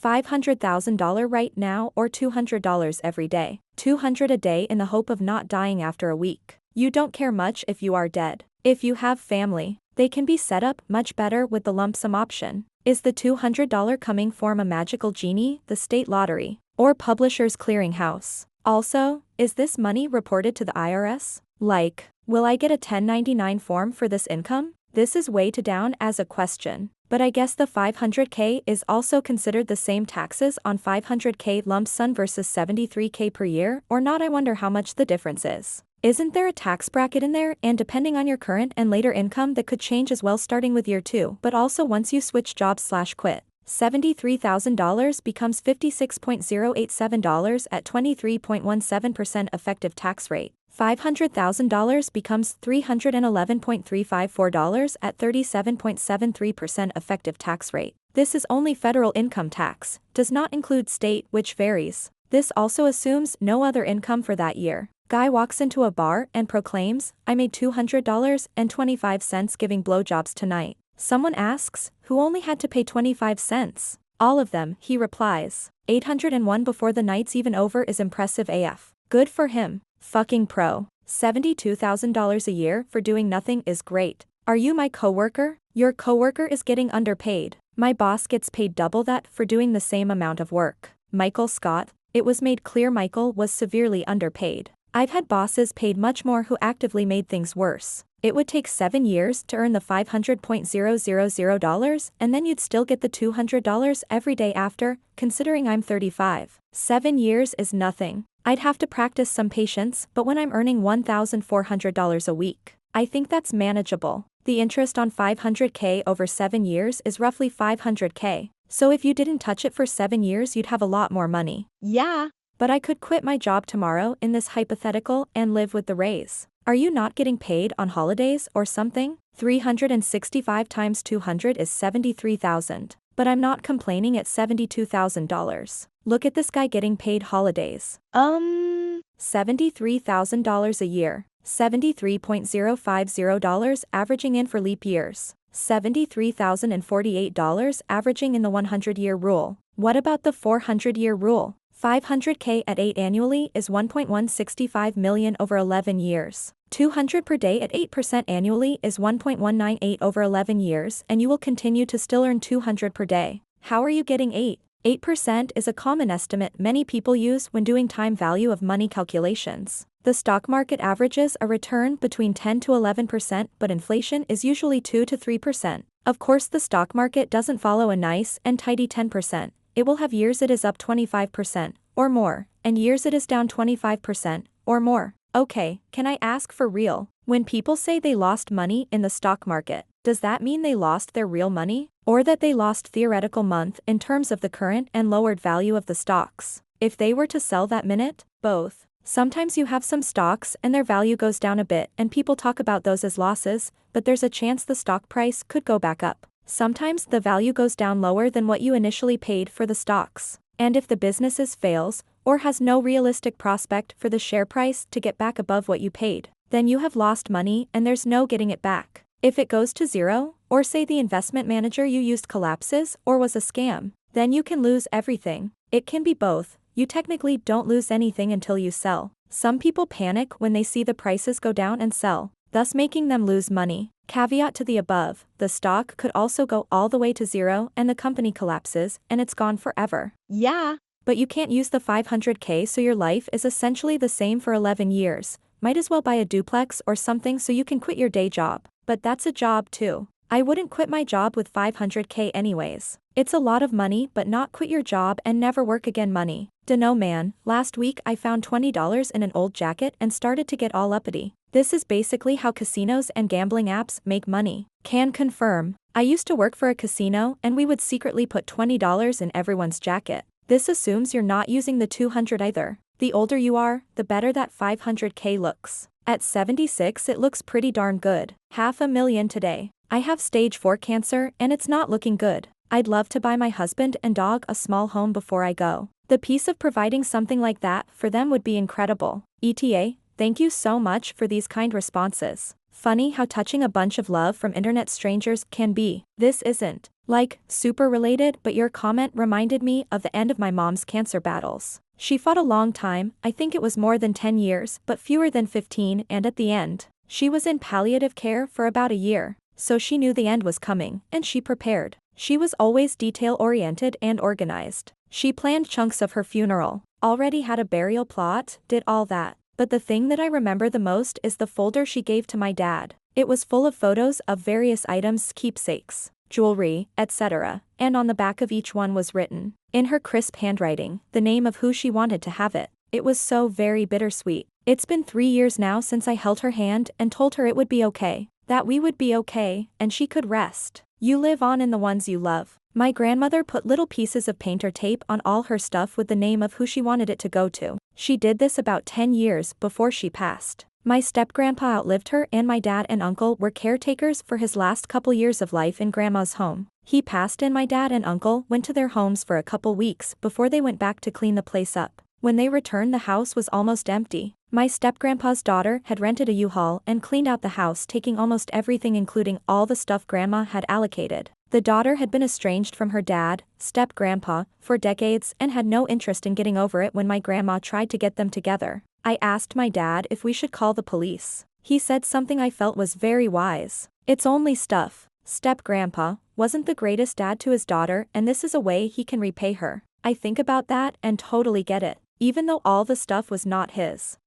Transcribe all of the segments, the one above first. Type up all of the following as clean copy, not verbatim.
$500,000 right now or $200 every day. $200 a day in the hope of not dying after a week. You don't care much if you are dead. If you have family, they can be set up much better with the lump sum option. Is the $200 coming from a magical genie, the state lottery, or Publishers Clearinghouse? Also, is this money reported to the IRS? Like, will I get a 1099 form for this income? This is way too down as a question. But I guess the $500K is also considered the same taxes on $500K lump sum versus $73K per year, or not? I wonder how much the difference is. Isn't there a tax bracket in there, and depending on your current and later income that could change as well starting with year 2, but also once you switch jobs/quit? $73,000 becomes $56.087 at 23.17% effective tax rate. $500,000 becomes $311.354 at 37.73% effective tax rate. This is only federal income tax, does not include state, which varies. This also assumes no other income for that year. Guy walks into a bar and proclaims, "I made $200.25 giving blowjobs tonight." Someone asks, who only had to pay 25 cents? All of them, he replies. 801 before the night's even over is impressive AF. Good for him. Fucking pro. $72,000 a year for doing nothing is great. Are you my coworker? Your coworker is getting underpaid. My boss gets paid double that for doing the same amount of work. Michael Scott. It was made clear Michael was severely underpaid. I've had bosses paid much more who actively made things worse. It would take 7 years to earn the $500,000 and then you'd still get the $200 every day after, considering I'm 35. 7 years is nothing. I'd have to practice some patience, but when I'm earning $1,400 a week, I think that's manageable. The interest on $500K over 7 years is roughly $500K. So if you didn't touch it for 7 years, you'd have a lot more money. Yeah. But I could quit my job tomorrow in this hypothetical and live with the raise. Are you not getting paid on holidays or something? 365 times 200 is 73,000. But I'm not complaining at $72,000. Look at this guy getting paid holidays. $73,000 a year. $73.050 averaging in for leap years. $73,048 averaging in the 100-year rule. What about the 400-year rule? $500K at 8 annually is $1.165 million over 11 years. $200 per day at 8% annually is $1.198 over 11 years, and you will continue to still earn $200 per day. How are you getting 8? 8% is a common estimate many people use when doing time value of money calculations. The stock market averages a return between 10 to 11%, but inflation is usually 2 to 3%. Of course, the stock market doesn't follow a nice and tidy 10%. It will have years it is up 25% or more, and years it is down 25% or more. Okay, can I ask for real? When people say they lost money in the stock market, does that mean they lost their real money? Or that they lost theoretical month in terms of the current and lowered value of the stocks? If they were to sell that minute? Both. Sometimes you have some stocks and their value goes down a bit and people talk about those as losses, but there's a chance the stock price could go back up. Sometimes the value goes down lower than what you initially paid for the stocks. And if the business fails, or has no realistic prospect for the share price to get back above what you paid, then you have lost money and there's no getting it back. If it goes to zero, or say the investment manager you used collapses or was a scam, then you can lose everything. It can be both. You technically don't lose anything until you sell. Some people panic when they see the prices go down and sell, thus making them lose money. Caveat to the above, the stock could also go all the way to zero and the company collapses and it's gone forever. Yeah. But you can't use the $500K, so your life is essentially the same for 11 years. Might as well buy a duplex or something so you can quit your day job. But that's a job too. I wouldn't quit my job with $500K anyways. It's a lot of money, but not quit your job and never work again money. Dunno man, last week I found $20 in an old jacket and started to get all uppity. This is basically how casinos and gambling apps make money. Can confirm. I used to work for a casino and we would secretly put $20 in everyone's jacket. This assumes you're not using the 200 either. The older you are, the better that $500K looks. At 76 it looks pretty darn good. $500,000 today. I have stage 4 cancer and it's not looking good. I'd love to buy my husband and dog a small home before I go. The piece of providing something like that for them would be incredible. ETA, thank you so much for these kind responses. Funny how touching a bunch of love from internet strangers can be. This isn't Like, super related, but your comment reminded me of the end of my mom's cancer battles. She fought a long time, I think it was more than 10 years, but fewer than 15, and at the end, she was in palliative care for about a year. So she knew the end was coming, and she prepared. She was always detail-oriented and organized. She planned chunks of her funeral, already had a burial plot, did all that. But the thing that I remember the most is the folder she gave to my dad. It was full of photos of various items, keepsakes, jewelry, etc., and on the back of each one was written, in her crisp handwriting, the name of who she wanted to have it. It was so very bittersweet. It's been 3 years now since I held her hand and told her it would be okay, that we would be okay, and she could rest. You live on in the ones you love. My grandmother put little pieces of painter tape on all her stuff with the name of who she wanted it to go to. She did this about 10 years before she passed. My step-grandpa outlived her, and my dad and uncle were caretakers for his last couple years of life in grandma's home. He passed and my dad and uncle went to their homes for a couple weeks before they went back to clean the place up. When they returned, the house was almost empty. My step-grandpa's daughter had rented a U-Haul and cleaned out the house, taking almost everything including all the stuff grandma had allocated. The daughter had been estranged from her dad, step-grandpa, for decades and had no interest in getting over it when my grandma tried to get them together. I asked my dad if we should call the police. He said something I felt was very wise. It's only stuff. Step-grandpa wasn't the greatest dad to his daughter, and this is a way he can repay her. I think about that and totally get it, even though all the stuff was not his.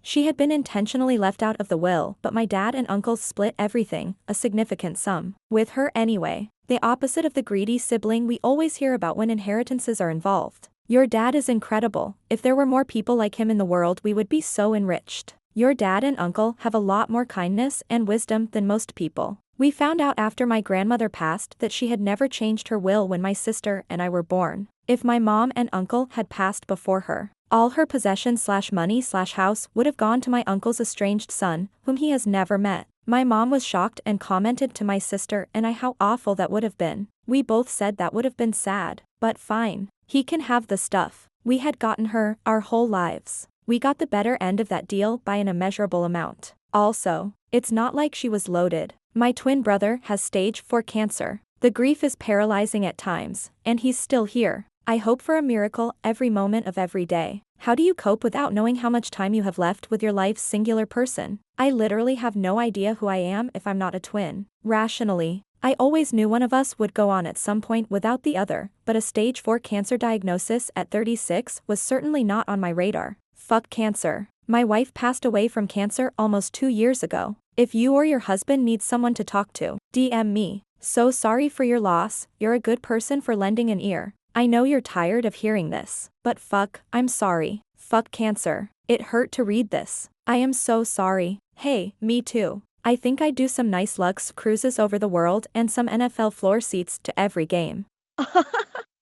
She had been intentionally left out of the will, but my dad and uncle split everything, a significant sum, with her anyway. The opposite of the greedy sibling we always hear about when inheritances are involved. Your dad is incredible. If there were more people like him in the world, we would be so enriched. Your dad and uncle have a lot more kindness and wisdom than most people. We found out after my grandmother passed that she had never changed her will when my sister and I were born. If my mom and uncle had passed before her, all her possessions/money/house would have gone to my uncle's estranged son, whom he has never met. My mom was shocked and commented to my sister and I how awful that would have been. We both said that would have been sad, but fine. He can have the stuff. We had gotten her our whole lives. We got the better end of that deal by an immeasurable amount. Also, it's not like she was loaded. My twin brother has stage 4 cancer. The grief is paralyzing at times, and he's still here. I hope for a miracle every moment of every day. How do you cope without knowing how much time you have left with your life's singular person? I literally have no idea who I am if I'm not a twin. Rationally, I always knew one of us would go on at some point without the other, but a stage 4 cancer diagnosis at 36 was certainly not on my radar. Fuck cancer. My wife passed away from cancer almost 2 years ago. If you or your husband need someone to talk to, DM me. So sorry for your loss, you're a good person for lending an ear. I know you're tired of hearing this, but fuck, I'm sorry. Fuck cancer. It hurt to read this. I am so sorry. Hey, me too. I think I'd do some nice luxe cruises over the world and some NFL floor seats to every game.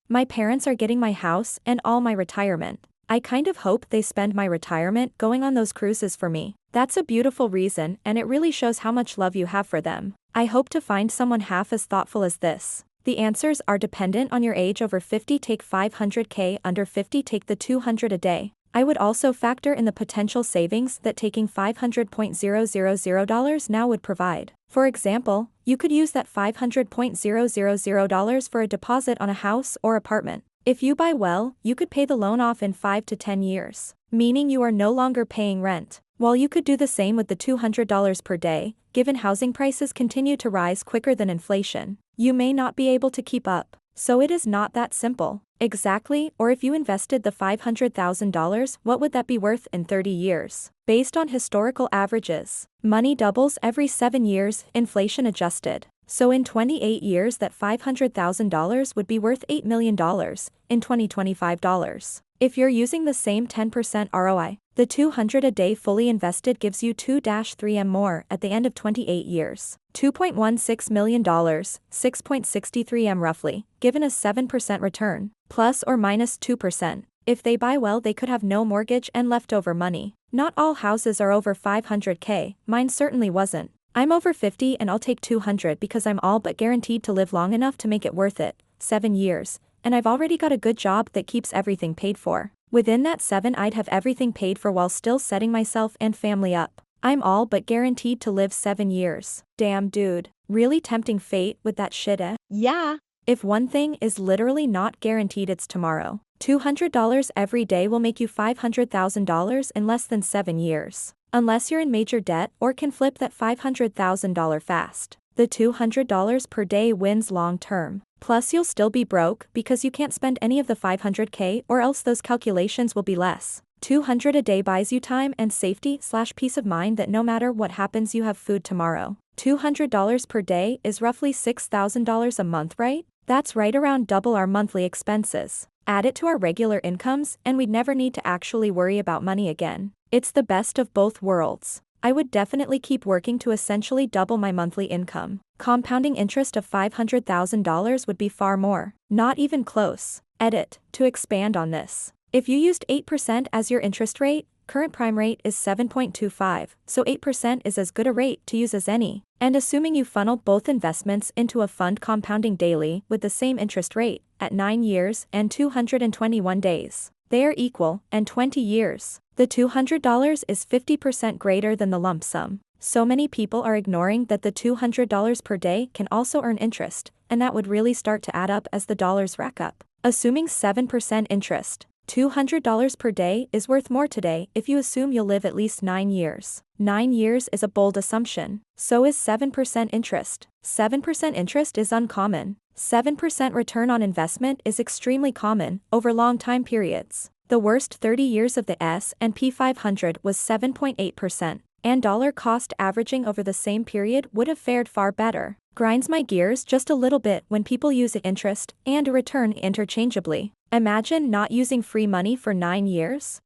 My parents are getting my house and all my retirement. I kind of hope they spend my retirement going on those cruises for me. That's a beautiful reason, and it really shows how much love you have for them. I hope to find someone half as thoughtful as this. The answers are dependent on your age. Over 50, take $500K. Under 50, take the $200 a day. I would also factor in the potential savings that taking $500,000 now would provide. For example, you could use that $500,000 for a deposit on a house or apartment. If you buy well, you could pay the loan off in 5 to 10 years, meaning you are no longer paying rent. While you could do the same with the $200 per day, given housing prices continue to rise quicker than inflation, you may not be able to keep up. So it is not that simple. Exactly, or if you invested the $500,000, what would that be worth in 30 years? Based on historical averages, money doubles every 7 years, inflation adjusted. So in 28 years that $500,000 would be worth $8 million in 2025 dollars. If you're using the same 10% ROI, the $200 a day fully invested gives you 2-3M more at the end of 28 years. $2.16 million, 6.63M roughly, given a 7% return, plus or minus 2%. If they buy well, they could have no mortgage and leftover money. Not all houses are over $500K, mine certainly wasn't. I'm over 50 and I'll take $200 because I'm all but guaranteed to live long enough to make it worth it. 7 years. And I've already got a good job that keeps everything paid for. Within that 7, I'd have everything paid for while still setting myself and family up. I'm all but guaranteed to live 7 years. Damn dude, really tempting fate with that shit, eh? Yeah. If one thing is literally not guaranteed, it's tomorrow. $200 every day will make you $500,000 in less than 7 years. Unless you're in major debt or can flip that $500,000 fast. The $200 per day wins long term. Plus you'll still be broke because you can't spend any of the $500K or else those calculations will be less. $200 a day buys you time and safety/peace of mind that no matter what happens you have food tomorrow. $200 per day is roughly $6,000 a month, right? That's right around double our monthly expenses. Add it to our regular incomes and we'd never need to actually worry about money again. It's the best of both worlds. I would definitely keep working to essentially double my monthly income. Compounding interest of $500,000 would be far more. Not even close. Edit. To expand on this. If you used 8% as your interest rate, current prime rate is 7.25, so 8% is as good a rate to use as any. And assuming you funnel both investments into a fund compounding daily with the same interest rate, at 9 years and 221 days, they are equal, and 20 years. The $200 is 50% greater than the lump sum. So many people are ignoring that the $200 per day can also earn interest, and that would really start to add up as the dollars rack up. Assuming 7% interest, $200 per day is worth more today if you assume you'll live at least 9 years. 9 years is a bold assumption. So is 7% interest. 7% interest is uncommon. 7% return on investment is extremely common over long time periods. The worst 30 years of the S&P 500 was 7.8%, and dollar cost averaging over the same period would have fared far better. Grinds my gears just a little bit when people use interest and a return interchangeably. Imagine not using free money for 9 years.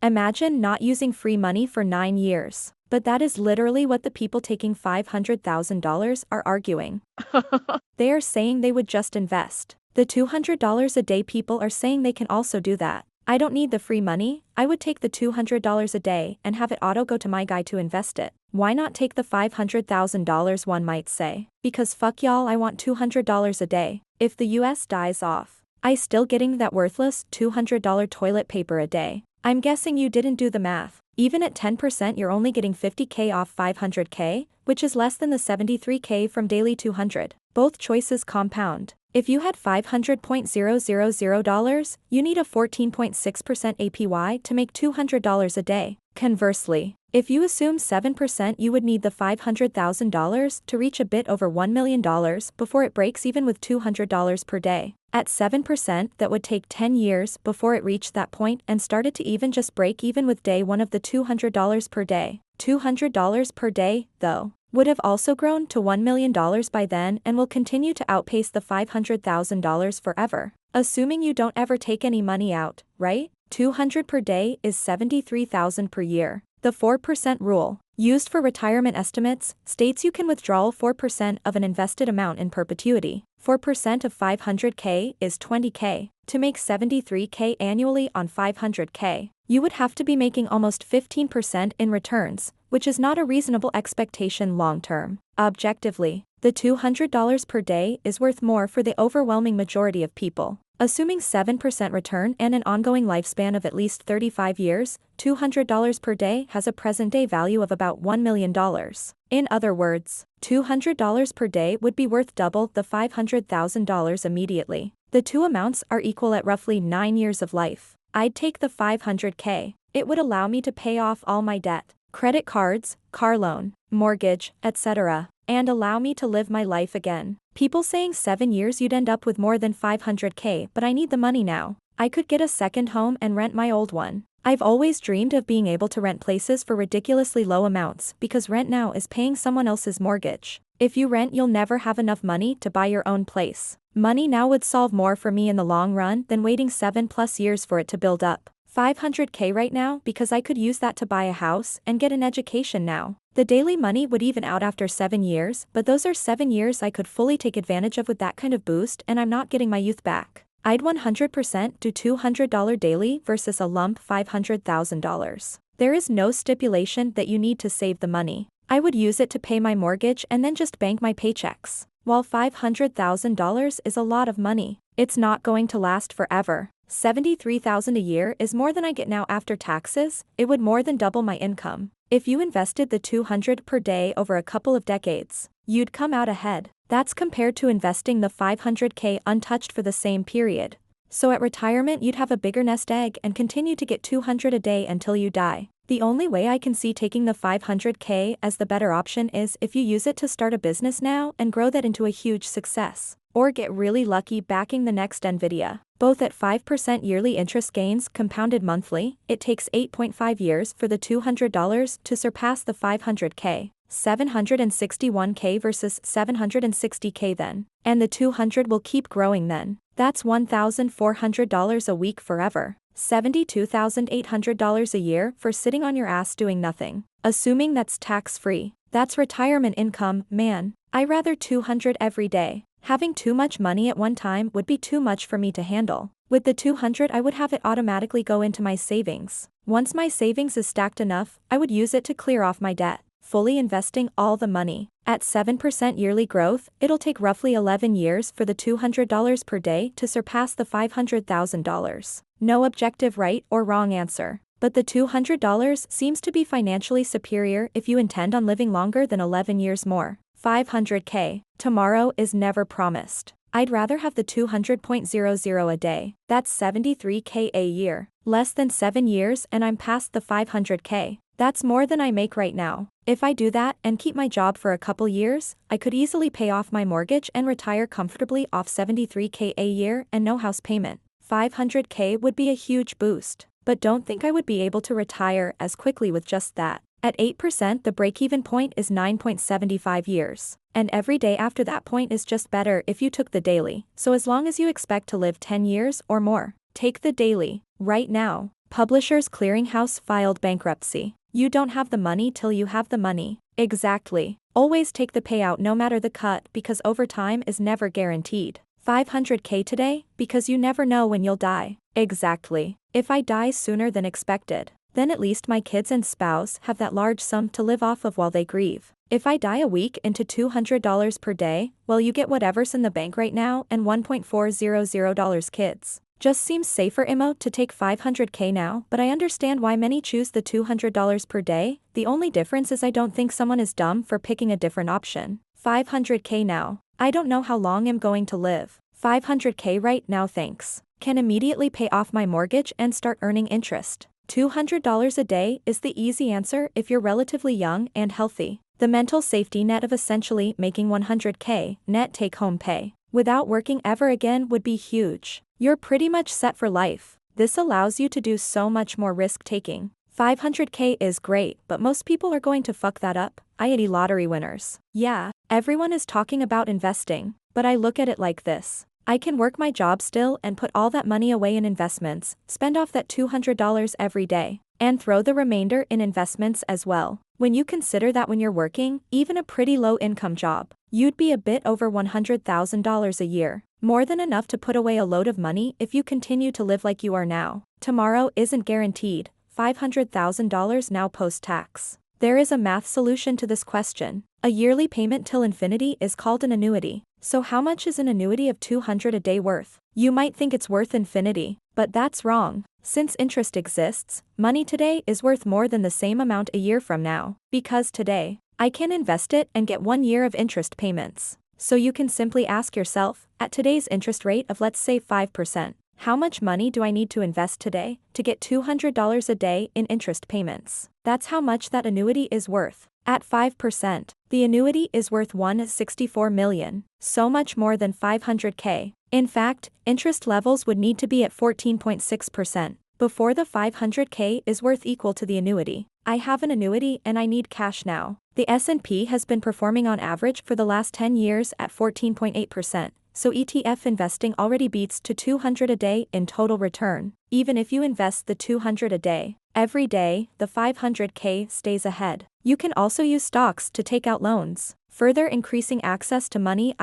Imagine not using free money for 9 years. But that is literally what the people taking $500,000 are arguing. They are saying they would just invest. The $200 a day people are saying they can also do that. I don't need the free money, I would take the $200 a day and have it auto go to my guy to invest it. Why not take the $500,000, one might say? Because fuck y'all, I want $200 a day. If the US dies off, I still getting that worthless $200 toilet paper a day. I'm guessing you didn't do the math. Even at 10% you're only getting $50K off $500K, which is less than the $73K from daily $200. Both choices compound. If you had $500,000, you need a 14.6% APY to make $200 a day. Conversely, if you assume 7%, you would need the $500,000 to reach a bit over $1 million before it breaks even with $200 per day. At 7%, that would take 10 years before it reached that point and started to even just break even with day one of the $200 per day. $200 per day, though, would have also grown to $1 million by then and will continue to outpace the $500,000 forever. Assuming you don't ever take any money out, right? $200 per day is $73,000 per year. The 4% rule, used for retirement estimates, states you can withdraw 4% of an invested amount in perpetuity. 4% of $500K is $20K. To make $73K annually on $500K, you would have to be making almost 15% in returns, which is not a reasonable expectation long term. Objectively, the $200 per day is worth more for the overwhelming majority of people. Assuming 7% return and an ongoing lifespan of at least 35 years, $200 per day has a present-day value of about $1 million. In other words, $200 per day would be worth double the $500,000 immediately. The two amounts are equal at roughly 9 years of life. I'd take the $500K. It would allow me to pay off all my debt, credit cards, car loan, mortgage, etc., and allow me to live my life again. People saying 7 years you'd end up with more than $500K, but I need the money now. I could get a second home and rent my old one. I've always dreamed of being able to rent places for ridiculously low amounts because rent now is paying someone else's mortgage. If you rent, you'll never have enough money to buy your own place. Money now would solve more for me in the long run than waiting 7+ years for it to build up. $500K right now because I could use that to buy a house and get an education now. The daily money would even out after 7 years, but those are 7 years I could fully take advantage of with that kind of boost, and I'm not getting my youth back. I'd 100% do $200 daily versus a lump $500,000. There is no stipulation that you need to save the money. I would use it to pay my mortgage and then just bank my paychecks. While $500,000 is a lot of money, it's not going to last forever. $73,000 a year is more than I get now after taxes. It would more than double my income. If you invested the 200 per day over a couple of decades, you'd come out ahead. That's compared to investing the 500k untouched for the same period. So at retirement you'd have a bigger nest egg and continue to get 200 a day until you die. The only way I can see taking the 500k as the better option is if you use it to start a business now and grow that into a huge success. Or get really lucky backing the next Nvidia. Both at 5% yearly interest gains compounded monthly, it takes 8.5 years for the $200 to surpass the 500k. 761k versus 760k then. And the 200 will keep growing then. That's $1,400 a week forever. $72,800 a year for sitting on your ass doing nothing. Assuming that's tax-free. That's retirement income, man. I rather 200 every day. Having too much money at one time would be too much for me to handle. With the 200 I would have it automatically go into my savings. Once my savings is stacked enough, I would use it to clear off my debt, fully investing all the money. At 7% yearly growth, it'll take roughly 11 years for the $200 per day to surpass the $500,000. No objective right or wrong answer. But the $200 seems to be financially superior if you intend on living longer than 11 years more. 500k. Tomorrow is never promised. I'd rather have the 200.00 a day. That's 73k a year. Less than 7 years and I'm past the 500k. That's more than I make right now. If I do that and keep my job for a couple years, I could easily pay off my mortgage and retire comfortably off 73k a year and no house payment. 500k would be a huge boost. But don't think I would be able to retire as quickly with just that. At 8%, the break-even point is 9.75 years. And every day after that point is just better if you took the daily. So as long as you expect to live 10 years or more, take the daily. Right now, Publishers Clearinghouse filed bankruptcy. You don't have the money till you have the money. Exactly. Always take the payout no matter the cut because overtime is never guaranteed. 500k today because you never know when you'll die. Exactly. If I die sooner than expected, then at least my kids and spouse have that large sum to live off of while they grieve. If I die a week into $200 per day, well you get whatever's in the bank right now and $1.400 kids. Just seems safer to take 500k now, but I understand why many choose the $200 per day. The only difference is I don't think someone is dumb for picking a different option. 500k now. I don't know how long I'm going to live. 500k right now thanks. Can immediately pay off my mortgage and start earning interest. $200 a day is the easy answer if you're relatively young and healthy. The mental safety net of essentially making 100k net take-home pay without working ever again would be huge. You're pretty much set for life. This allows you to do so much more risk-taking. 500k is great, but most people are going to fuck that up, i.e. lottery winners. Yeah, everyone is talking about investing, but I look at it like this. I can work my job still and put all that money away in investments, spend off that $200 every day, and throw the remainder in investments as well. When you consider that when you're working, even a pretty low-income job, you'd be a bit over $100,000 a year. More than enough to put away a load of money if you continue to live like you are now. Tomorrow isn't guaranteed. $500,000 now post-tax. There is a math solution to this question. A yearly payment till infinity is called an annuity. So how much is an annuity of 200 a day worth? You might think it's worth infinity, but that's wrong. Since interest exists, money today is worth more than the same amount a year from now. Because today, I can invest it and get 1 year of interest payments. So you can simply ask yourself, at today's interest rate of let's say 5%, how much money do I need to invest today to get $200 a day in interest payments? That's how much that annuity is worth. At 5%, the annuity is worth $164 million, so much more than 500k. In fact, interest levels would need to be at 14.6% before the 500k is worth equal to the annuity. I have an annuity and I need cash now. The S&P has been performing on average for the last 10 years at 14.8%. So ETF investing already beats to 200 a day in total return. Even if you invest the 200 a day, every day, the 500k stays ahead. You can also use stocks to take out loans, further increasing access to money.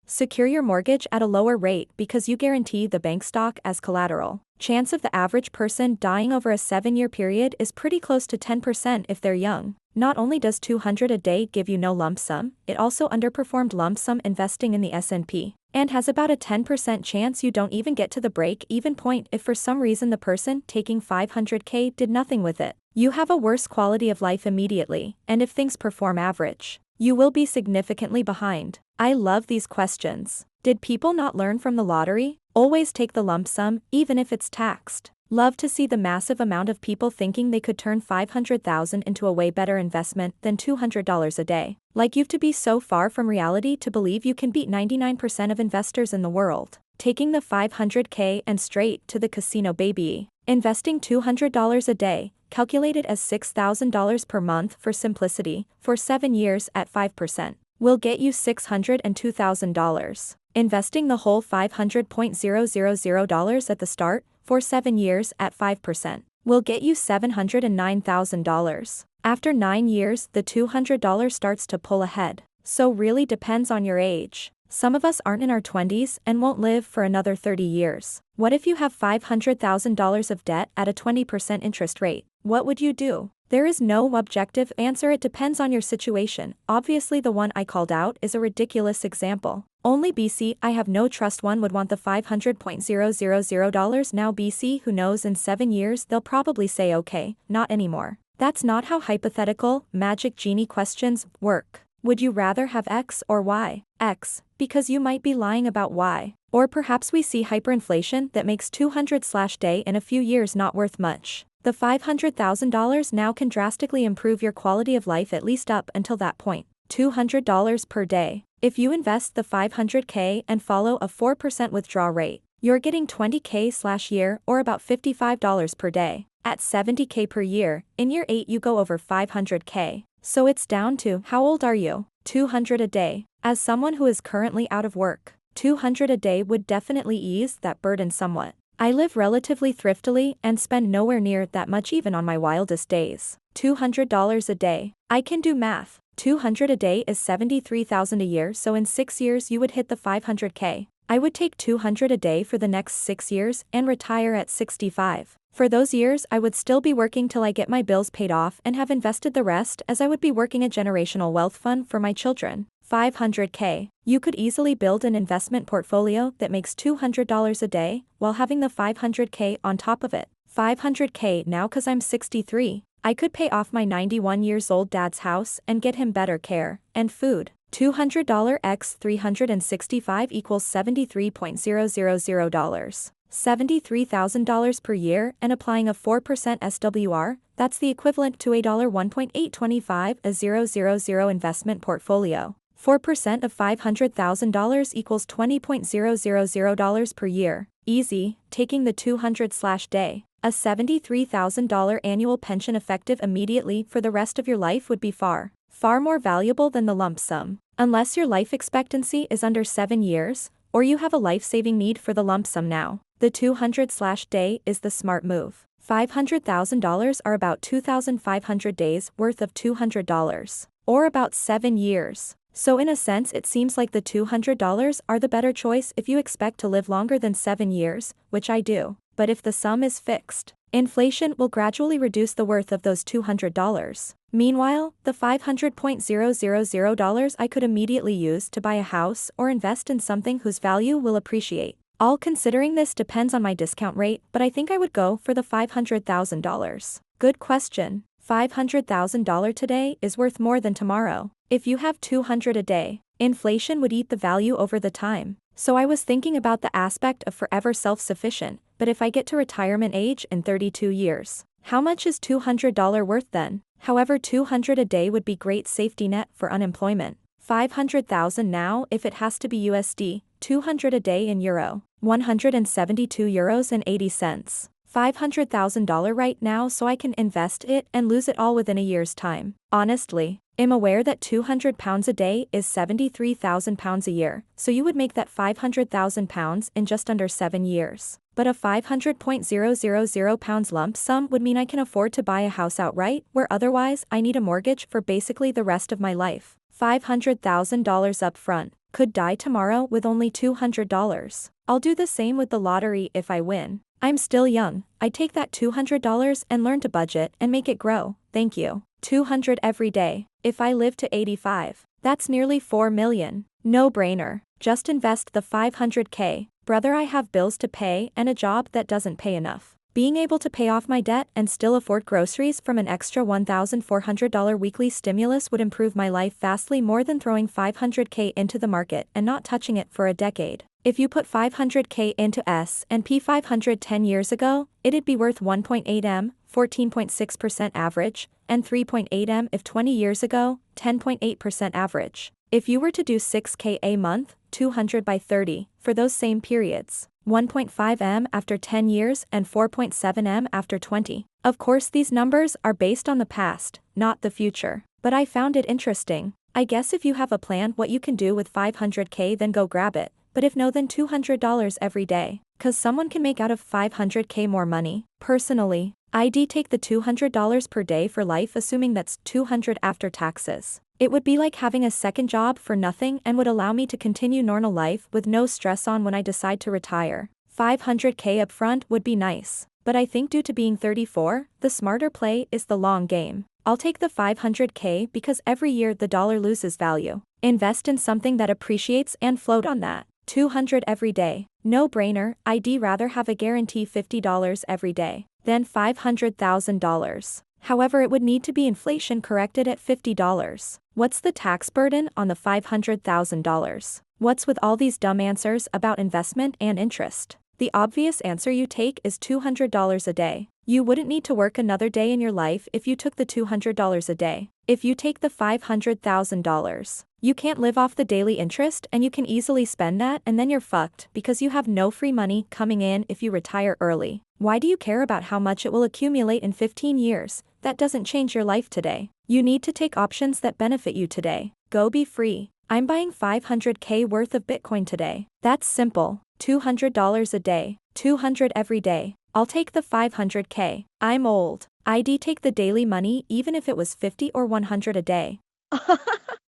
Secure your mortgage at a lower rate because you guarantee the bank stock as collateral. Chance of the average person dying over a 7-year period is pretty close to 10% if they're young. Not only does 200 a day give you no lump sum, it also underperformed lump sum investing in the S&P, and has about a 10% chance you don't even get to the break-even point if for some reason the person taking 500k did nothing with it. You have a worse quality of life immediately, and if things perform average, you will be significantly behind. I love these questions. Did people not learn from the lottery? Always take the lump sum, even if it's taxed. Love to see the massive amount of people thinking they could turn $500,000 into a way better investment than $200 a day. Like you've to be so far from reality to believe you can beat 99% of investors in the world. Taking the $500K and straight to the casino, baby. Investing $200 a day, calculated as $6,000 per month for simplicity, for 7 years at 5%, will get you $602,000. Investing the whole $500,000 at the start, for 7 years at 5%, will get you $709,000. After 9 years, the $200 starts to pull ahead. So really depends on your age. Some of us aren't in our 20s and won't live for another 30 years. What if you have $500,000 of debt at a 20% interest rate? What would you do? There is no objective answer, it depends on your situation. Obviously the one I called out is a ridiculous example. Only BC, I have no trust one would want the $500,000 now. BC, who knows, in 7 years they'll probably say okay, not anymore. That's not how hypothetical, magic genie questions work. Would you rather have X or Y? X, because you might be lying about Y. Or perhaps we see hyperinflation that makes $200 in a few years not worth much. The $500,000 now can drastically improve your quality of life, at least up until that point. $200 per day. If you invest the $500K and follow a 4% withdrawal rate, you're getting $20K/year or about $55 per day. At $70K per year, in year 8 you go over $500K. So it's down to, how old are you? $200 a day. As someone who is currently out of work, $200 a day would definitely ease that burden somewhat. I live relatively thriftily and spend nowhere near that much even on my wildest days. $200 a day. I can do math. 200 a day is $73,000 a year, so in 6 years you would hit the $500K. I would take 200 a day for the next 6 years and retire at 65. For those years I would still be working till I get my bills paid off and have invested the rest, as I would be working a generational wealth fund for my children. $500K. You could easily build an investment portfolio that makes $200 a day while having the $500K on top of it. $500K now, cause I'm 63. I could pay off my 91 years old dad's house and get him better care and food. $200 x 365 equals $73,000. $73,000 per year, and applying a 4% SWR, that's the equivalent to a $1.825 a 000 investment portfolio. 4% of $500,000 equals $20,000 per year. Easy, taking the 200/day. A $73,000 annual pension effective immediately for the rest of your life would be far more valuable than the lump sum. Unless your life expectancy is under 7 years, or you have a life-saving need for the lump sum now, the 200/day is the smart move. $500,000 are about 2,500 days worth of $200, or about 7 years. So in a sense it seems like the $200 are the better choice if you expect to live longer than 7 years, which I do. But if the sum is fixed, inflation will gradually reduce the worth of those $200. Meanwhile, the $500,000 I could immediately use to buy a house or invest in something whose value will appreciate. All considering this depends on my discount rate, but I think I would go for the $500,000. Good question. $500,000 today is worth more than tomorrow. If you have 200 a day, inflation would eat the value over the time. So I was thinking about the aspect of forever self-sufficient, but if I get to retirement age in 32 years, how much is $200 worth then? However, 200 a day would be great safety net for unemployment. 500,000 now if it has to be USD, 200 a day in euro, 172 euros and 80 cents. $500,000 right now, so I can invest it and lose it all within a year's time. Honestly, I'm aware that £200 a day is £73,000 a year, so you would make that £500,000 in just under 7 years. But a £500,000 lump sum would mean I can afford to buy a house outright, where otherwise I need a mortgage for basically the rest of my life. $500,000 up front. Could die tomorrow with only $200. I'll do the same with the lottery if I win. I'm still young. I'd take that $200 and learn to budget and make it grow. Thank you. 200 every day. If I live to 85, that's nearly 4 million. No brainer. Just invest the $500K. Brother, I have bills to pay and a job that doesn't pay enough. Being able to pay off my debt and still afford groceries from an extra $1,400 weekly stimulus would improve my life vastly more than throwing $500K into the market and not touching it for a decade. If you put $500K into S&P 500 10 years ago, it'd be worth 1.8M, 14.6% average, and 3.8M if 20 years ago, 10.8% average. If you were to do 6K a month, 200 by 30, for those same periods, 1.5M after 10 years and 4.7M after 20. Of course, these numbers are based on the past, not the future. But I found it interesting. I guess if you have a plan what you can do with $500K, then go grab it. But if no, then $200 every day. Cause someone can make out of $500K more money. Personally, I'd take the $200 per day for life, assuming that's $200 after taxes. It would be like having a second job for nothing and would allow me to continue normal life with no stress on when I decide to retire. $500K upfront would be nice. But I think due to being 34, the smarter play is the long game. I'll take the $500K because every year the dollar loses value. Invest in something that appreciates and float on that. $200 every day. No brainer. I'd rather have a guarantee $50 every day than $500,000. However, it would need to be inflation corrected at $50. What's the tax burden on the $500,000? What's with all these dumb answers about investment and interest? The obvious answer you take is $200 a day. You wouldn't need to work another day in your life if you took the $200 a day. If you take the $500,000, you can't live off the daily interest and you can easily spend that and then you're fucked because you have no free money coming in if you retire early. Why do you care about how much it will accumulate in 15 years? That doesn't change your life today. You need to take options that benefit you today. Go be free. I'm buying $500K worth of Bitcoin today. That's simple. $200 a day. 200 every day. I'll take the $500K. I'm old. I'd take the daily money even if it was 50 or 100 a day.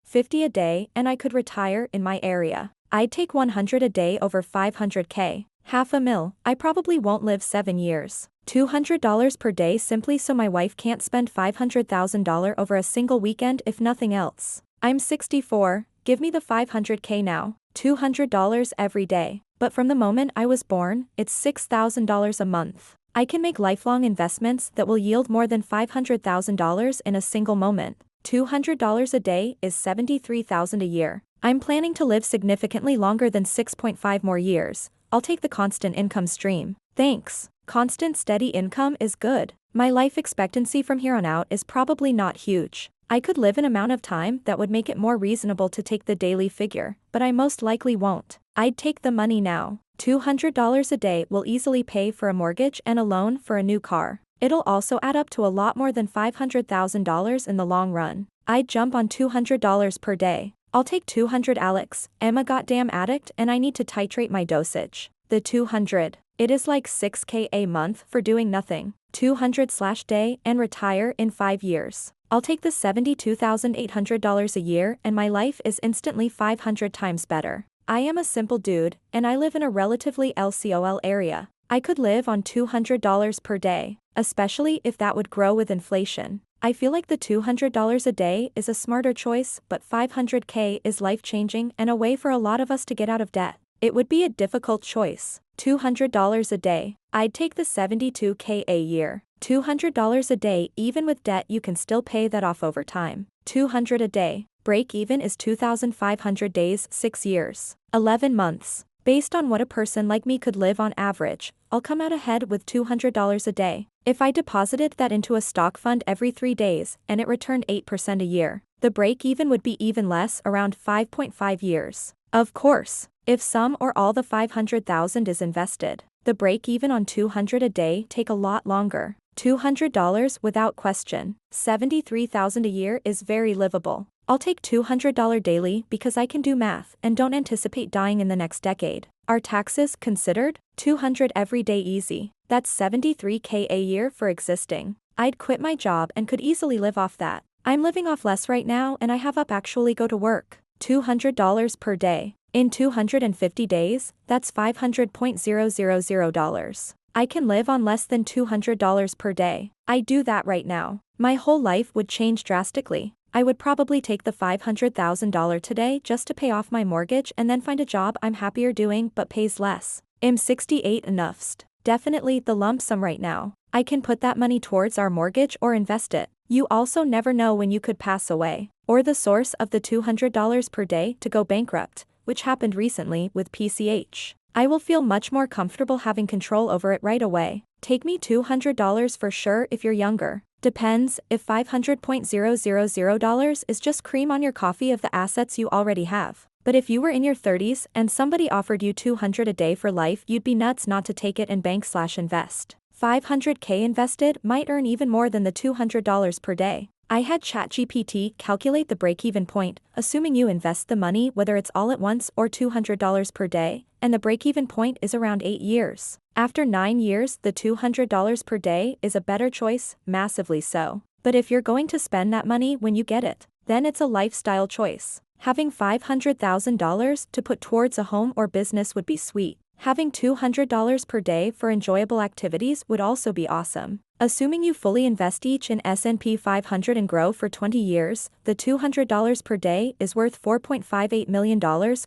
50 a day and I could retire in my area. I'd take 100 a day over $500K. $500,000. I probably won't live 7 years. $200 per day simply so my wife can't spend $500,000 over a single weekend if nothing else. I'm 64, give me the $500K now. $200 every day. But from the moment I was born, it's $6,000 a month. I can make lifelong investments that will yield more than $500,000 in a single moment. $200 a day is $73,000 a year. I'm planning to live significantly longer than 6.5 more years. I'll take the constant income stream. Thanks. Constant steady income is good. My life expectancy from here on out is probably not huge. I could live an amount of time that would make it more reasonable to take the daily figure, but I most likely won't. I'd take the money now. $200 a day will easily pay for a mortgage and a loan for a new car. It'll also add up to a lot more than $500,000 in the long run. I'd jump on $200 per day. I'll take 200 Alex, I'm a goddamn addict and I need to titrate my dosage. The 200. It is like 6K a month for doing nothing. 200/day and retire in 5 years. I'll take the $72,800 a year and my life is instantly 500 times better. I am a simple dude, and I live in a relatively LCOL area. I could live on $200 per day, especially if that would grow with inflation. I feel like the $200 a day is a smarter choice, but $500K is life-changing and a way for a lot of us to get out of debt. It would be a difficult choice. $200 a day. I'd take the $72K a year. $200 a day, even with debt you can still pay that off over time. $200 a day. Break even is 2,500 days, 6 years. 11 months. Based on what a person like me could live on average, I'll come out ahead with $200 a day. If I deposited that into a stock fund every 3 days and it returned 8% a year, the break even would be even less, around 5.5 years. Of course, if some or all the $500,000 is invested, the break even on $200 a day take a lot longer. $200 without question. $73,000 a year is very livable. I'll take $200 daily because I can do math and don't anticipate dying in the next decade. Are taxes considered? $200 every day easy. That's $73K a year for existing. I'd quit my job and could easily live off that. I'm living off less right now and I have up actually go to work. $200 per day. In 250 days, that's $500,000. I can live on less than $200 per day. I do that right now. My whole life would change drastically. I would probably take the $500,000 today just to pay off my mortgage and then find a job I'm happier doing but pays less. I'm 68 enoughst. Definitely the lump sum right now. I can put that money towards our mortgage or invest it. You also never know when you could pass away, or the source of the $200 per day to go bankrupt, which happened recently with PCH. I will feel much more comfortable having control over it right away. Take me $200 for sure if you're younger. Depends if $500,000 is just cream on your coffee of the assets you already have. But if you were in your 30s and somebody offered you $200 a day for life, you'd be nuts not to take it and bank/invest. $500K invested might earn even more than the $200 per day. I had ChatGPT calculate the break-even point, assuming you invest the money whether it's all at once or $200 per day, and the break-even point is around 8 years. After 9 years, the $200 per day is a better choice, massively so. But if you're going to spend that money when you get it, then it's a lifestyle choice. Having $500,000 to put towards a home or business would be sweet. Having $200 per day for enjoyable activities would also be awesome. Assuming you fully invest each in S&P 500 and grow for 20 years, the $200 per day is worth $4.58 million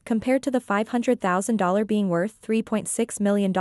compared to the $500,000 being worth $3.6 million.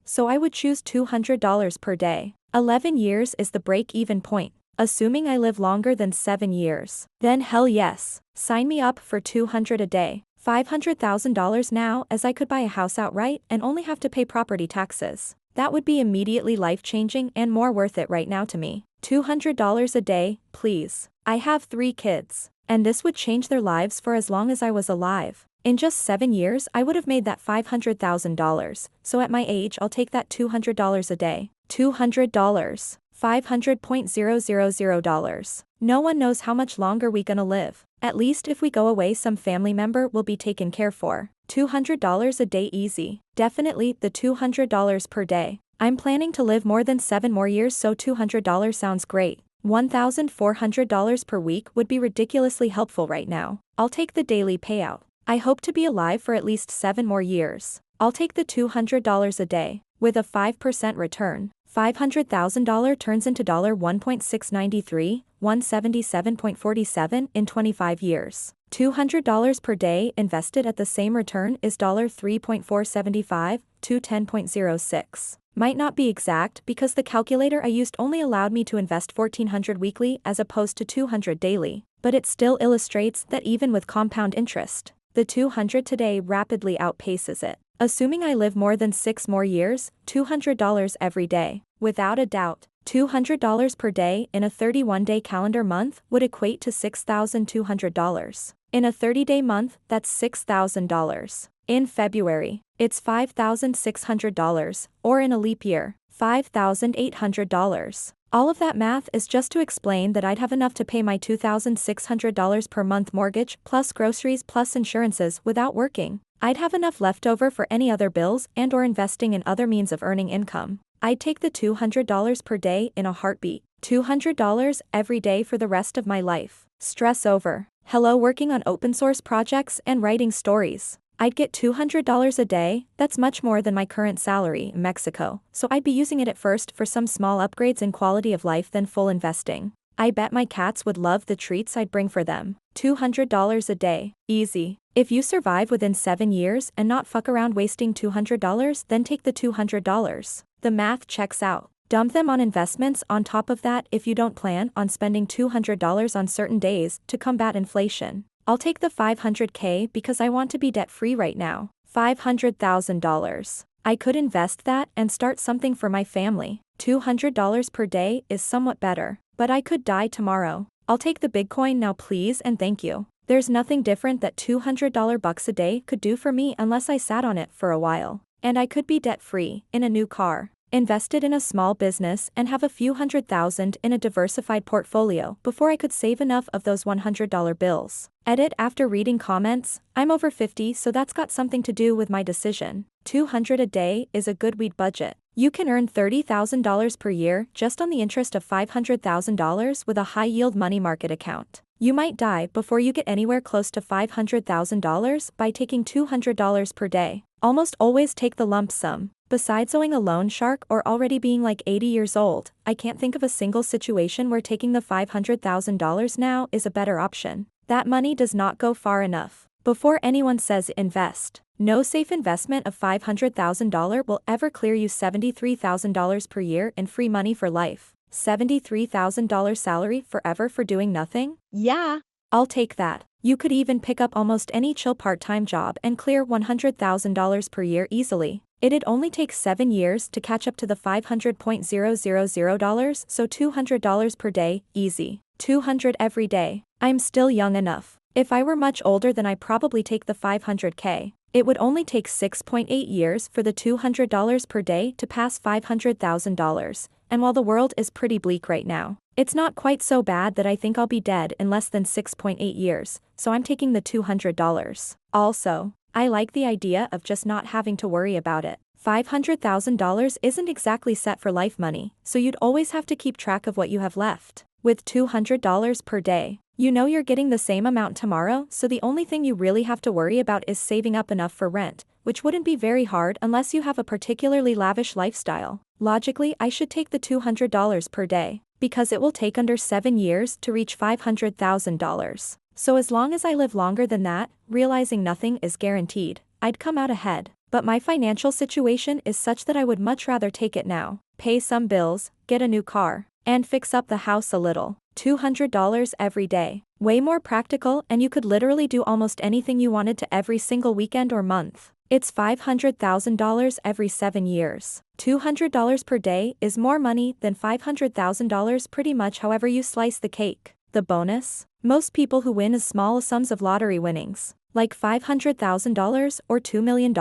So I would choose $200 per day. 11 years is the break-even point. Assuming I live longer than 7 years. Then hell yes. Sign me up for $200 a day. $500,000 now, as I could buy a house outright and only have to pay property taxes. That would be immediately life-changing and more worth it right now to me. $200 a day, please. I have 3 kids. And this would change their lives for as long as I was alive. In just 7 years I would have made that $500,000, so at my age I'll take that $200 a day. $200. $500,000. No one knows how much longer we gonna live. At least if we go away some family member will be taken care for. $200 a day easy. Definitely the $200 per day. I'm planning to live more than 7 more years, so $200 sounds great. $1,400 per week would be ridiculously helpful right now. I'll take the daily payout. I hope to be alive for at least 7 more years. I'll take the $200 a day. With a 5% return. $500,000 turns into $1.693, $177.47 in 25 years. $200 per day invested at the same return is $3.475, $210.06. Might not be exact because the calculator I used only allowed me to invest $1,400 weekly as opposed to $200 daily, but it still illustrates that even with compound interest, the $200 today rapidly outpaces it. Assuming I live more than 6 more years, $200 every day. Without a doubt, $200 per day in a 31-day calendar month would equate to $6,200. In a 30-day month, that's $6,000. In February, it's $5,600, or in a leap year, $5,800. All of that math is just to explain that I'd have enough to pay my $2,600 per month mortgage plus groceries plus insurances without working. I'd have enough left over for any other bills and or investing in other means of earning income. I'd take the $200 per day in a heartbeat. $200 every day for the rest of my life. Stress over. Hello, working on open source projects and writing stories. I'd get $200 a day, that's much more than my current salary in Mexico, so I'd be using it at first for some small upgrades in quality of life than full investing. I bet my cats would love the treats I'd bring for them. $200 a day. Easy. If you survive within 7 years and not fuck around wasting $200, then take the $200. The math checks out. Dump them on investments on top of that if you don't plan on spending $200 on certain days to combat inflation. I'll take the $500K because I want to be debt-free right now. $500,000. I could invest that and start something for my family. $200 per day is somewhat better, but I could die tomorrow. I'll take the Bitcoin now please and thank you. There's nothing different that $200 bucks a day could do for me unless I sat on it for a while. And I could be debt-free, in a new car, invested in a small business and have a few $100,000 in a diversified portfolio before I could save enough of those $100 bills. Edit after reading comments, I'm over 50 so that's got something to do with my decision. $200 a day is a good weed budget. You can earn $30,000 per year just on the interest of $500,000 with a high-yield money market account. You might die before you get anywhere close to $500,000 by taking $200 per day. Almost always take the lump sum. Besides owing a loan shark or already being like 80 years old, I can't think of a single situation where taking the $500,000 now is a better option. That money does not go far enough. Before anyone says invest, no safe investment of $500,000 will ever clear you $73,000 per year in free money for life. $73,000 salary forever for doing nothing? Yeah. I'll take that. You could even pick up almost any chill part-time job and clear $100,000 per year easily. It'd only take 7 years to catch up to the $500,000, so $200 per day, easy. $200 every day. I'm still young enough. If I were much older then I'd probably take the $500K. It would only take 6.8 years for the $200 per day to pass $500,000, and while the world is pretty bleak right now, it's not quite so bad that I think I'll be dead in less than 6.8 years, so I'm taking the $200. Also, I like the idea of just not having to worry about it. $500,000 isn't exactly set for life money, so you'd always have to keep track of what you have left. With $200 per day, you know you're getting the same amount tomorrow, so the only thing you really have to worry about is saving up enough for rent, which wouldn't be very hard unless you have a particularly lavish lifestyle. Logically, I should take the $200 per day, because it will take under 7 years to reach $500,000. So as long as I live longer than that, realizing nothing is guaranteed, I'd come out ahead. But my financial situation is such that I would much rather take it now, pay some bills, get a new car, and fix up the house a little. $200 every day. Way more practical, and you could literally do almost anything you wanted to every single weekend or month. It's $500,000 every 7 years. $200 per day is more money than $500,000 pretty much however you slice the cake. The bonus? Most people who win as small sums of lottery winnings, like $500,000 or $2 million,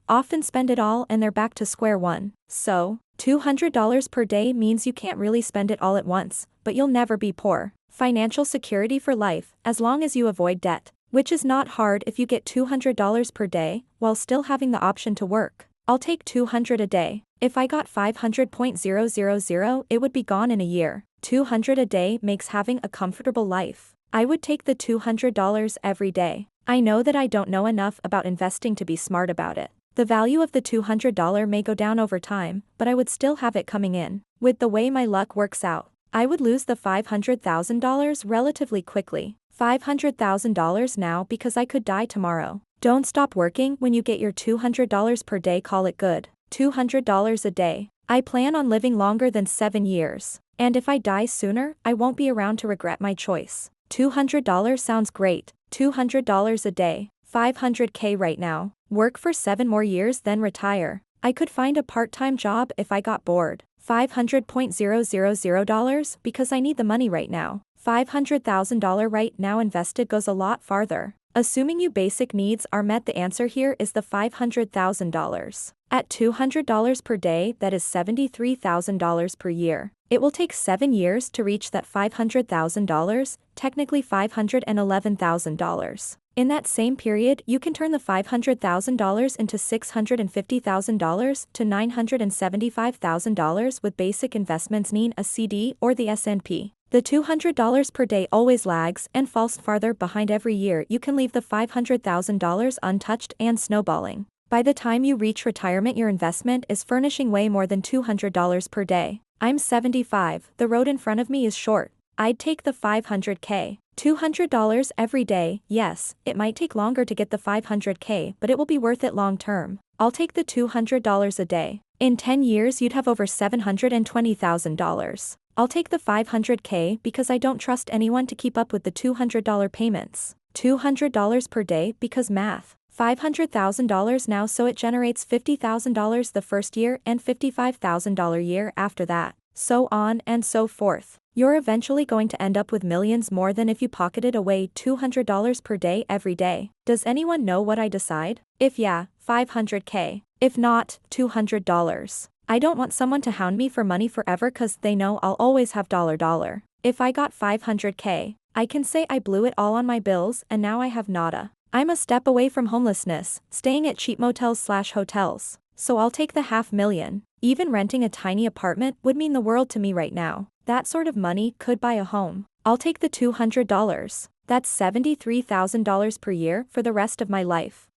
often spend it all and they're back to square one. So, $200 per day means you can't really spend it all at once, but you'll never be poor. Financial security for life, as long as you avoid debt, which is not hard if you get $200 per day, while still having the option to work. I'll take $200 a day. If I got $500,000, it would be gone in a year. $200 a day makes having a comfortable life. I would take the $200 every day. I know that I don't know enough about investing to be smart about it. The value of the $200 may go down over time, but I would still have it coming in. With the way my luck works out, I would lose the $500,000 relatively quickly. $500,000 now because I could die tomorrow. Don't stop working when you get your $200 per day, call it good. $200 a day. I plan on living longer than 7 years. And if I die sooner, I won't be around to regret my choice. $200 sounds great. $200 a day. $500K right now. Work for 7 more years then retire. I could find a part-time job if I got bored. $500,000 because I need the money right now. $500,000 right now invested goes a lot farther. Assuming you basic needs are met, the answer here is the $500,000. At $200 per day, that is $73,000 per year. It will take 7 years to reach that $500,000, technically $511,000. In that same period, you can turn the $500,000 into $650,000 to $975,000 with basic investments needing a CD or the S&P. The $200 per day always lags and falls farther behind every year. You can leave the $500,000 untouched and snowballing. By the time you reach retirement, your investment is furnishing way more than $200 per day. I'm 75, the road in front of me is short. I'd take the $500K. $200 every day, yes, it might take longer to get the $500K, but it will be worth it long term. I'll take the $200 a day. In 10 years you'd have over $720,000. I'll take the $500K because I don't trust anyone to keep up with the $200 payments. $200 per day because math. $500,000 now, so it generates $50,000 the first year and $55,000 year after that. So on and so forth. You're eventually going to end up with millions more than if you pocketed away $200 per day every day. Does anyone know what I decide? If yeah, $500K. If not, $200. I don't want someone to hound me for money forever cause they know I'll always have $. If I got $500K, I can say I blew it all on my bills and now I have nada. I'm a step away from homelessness, staying at cheap motels/hotels. So I'll take the $500,000. Even renting a tiny apartment would mean the world to me right now. That sort of money could buy a home. I'll take the $200. That's $73,000 per year for the rest of my life.